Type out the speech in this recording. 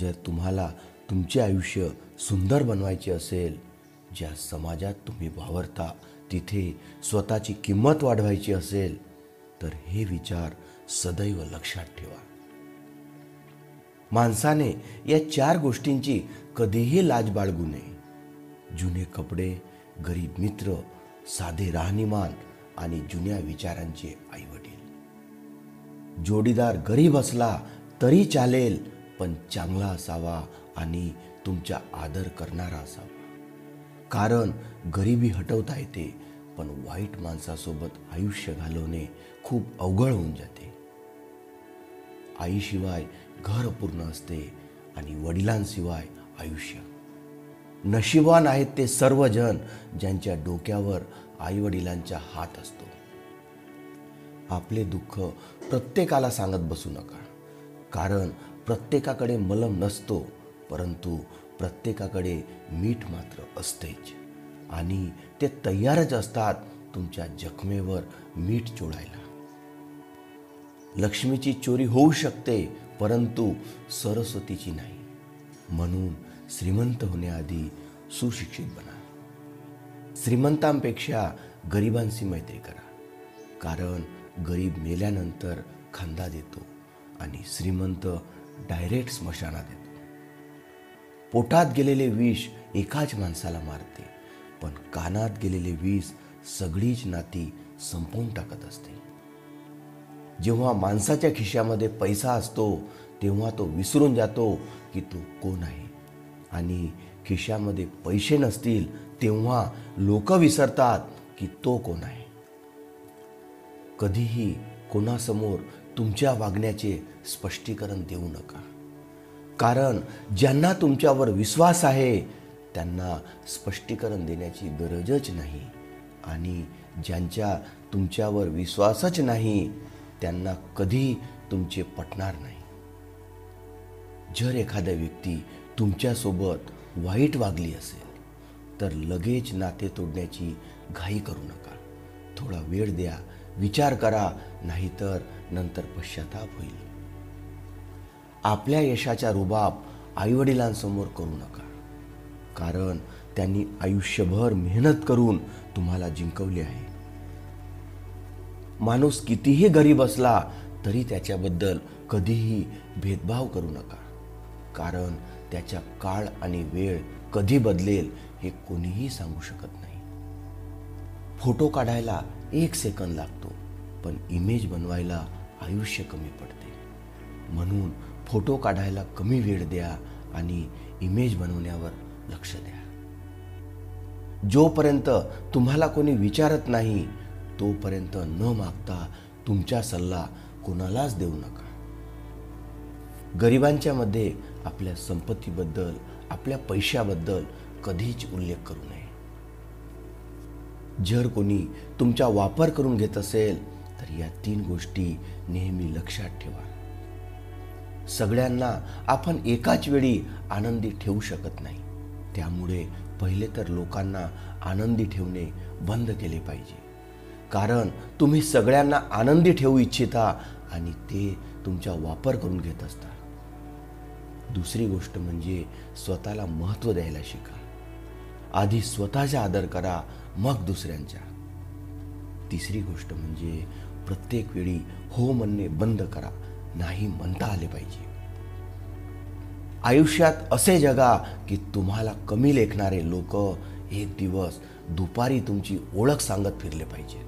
जर तुम्हाला तुमचे आयुष्य सुंदर बनवायचे असेल, ज्या समाजात तुम्ही वावरता तिथे स्वतःची किंमत वाढवायची असेल, तर हे विचार सदैव लक्षात ठेवा. माणसाने या 4 गोष्टींची कधीही लाज बाळगू नये. जुने कपडे, गरीब मित्र, साधे राहणीमान आणि जुन्या विचारांचे आईवडील. जोडीदार गरीब असला तरी चालेल, पण चांगला असावा आणि तुमचा आदर करणारा असावा. कारण गरिबी हटवता येते, पण वाईट माणसासोबत आयुष्य घालवणे खूप अवघड होऊन जाते. आईशिवाय घर अपूर्ण असते आणि वडिलांशिवाय आयुष्य. नशिबान आहेत ते सर्वजण ज्यांच्या डोक्यावर आईवडिलांचा हात असतो. आपले दुःख प्रत्येकाला सांगत बसू नका, कारण प्रत्येकाकडे मलम नसतो, परंतु प्रत्येकाकडे मीठ मात्र असतेच आणि ते तयारच असतात तुमच्या जखमेवर मीठ चोळायला. लक्ष्मीची चोरी होऊ शकते, परंतु सरस्वतीची नाही. म्हणून श्रीमंत होण्याआधी सुशिक्षित बना. श्रीमंतांपेक्षा गरिबांशी मैत्री करा, कारण गरीब मेल्यानंतर खांदा देतो आणि श्रीमंत डायरेक्ट स्मशानात येतो. पोटात गेलेले विष एकाच माणसाला मारते, पण कानात गेलेले विष सगळीच नाती संपवून टाकत असते. जेव्हा माणसाच्या खिशामध्ये पैसा असतो, तेव्हा तो विसरून जातो की तो कोण आहे, आणि खिशामध्ये पैसे नसतील तेव्हा लोक विसरतात की तो कोण आहे. कधीही कोणासमोर तुमच्या वागण्याचे स्पष्टीकरण देऊ नका, कारण ज्यांना तुमच्यावर विश्वास आहे त्यांना स्पष्टीकरण देण्याची गरजच नाही, आणि ज्यांच्या तुमच्यावर विश्वासच नाही त्यांना कधी तुमचे पटणार नाही. जर एखाद्या व्यक्ती तुमच्यासोबत वाईट वागली असेल तर लगेच नाते तोडण्याची घाई करू नका. थोडा वेळ द्या, विचार करा, नाहीतर नंतर पश्चाताप होईल. आपल्या यशाचा रुबाब आईवडिलांसमोर करू नका, कारण त्यांनी आयुष्यभर मेहनत करून तुम्हाला जिंकवले आहे. माणूस कितीही गरीब असला तरी त्याच्याबद्दल कधीही भेदभाव करू नका, कारण त्याच्या काळ आणि वेळ कधी बदलेल हे कोणीही सांगू शकत नाही. फोटो काढायला 1 सेकंद लागतो, पण इमेज बनवायला आयुष्य कमी पडते. म्हणून फोटो काढायला कमी वेळ द्या आणि इमेज बनवण्यावर लक्ष द्या. जोपर्यंत तुम्हाला कोणी विचारत नाही तोपर्यंत न मागता तुमचा सल्ला कोणालाच देऊ नका. गरिबांच्या मध्ये आपल्या संपत्तीबद्दल, आपल्या पैशाबद्दल कधीच उल्लेख करू नये. जर कोणी तुमचा वापर करून घेत असेल तर या 3 गोष्टी नेहमी लक्षात ठेवा. सगळ्यांना आपण एकाच वेळी आनंदी ठेवू शकत नाही, त्यामुळे पहिले तर लोकांना आनंदी ठेवणे बंद केले पाहिजे, कारण तुम्ही सगळ्यांना आनंदी ठेवू इच्छिता आणि ते तुमचा वापर करून घेत असता. दुसरी गोष्ट म्हणजे स्वतःला महत्त्व द्यायला शिका. आधी स्वतःचा आदर करा, मग दुसऱ्यांचा. तिसरी गोष्ट म्हणजे प्रत्येक वेळी हो म्हणणे बंद करा, नाही म्हणता आले पाहिजे. आयुष्यात असे जगा की तुम्हाला कमी लेखणारे लोक एक दिवस दुपारी तुमची ओळख सांगत फिरले पाहिजे.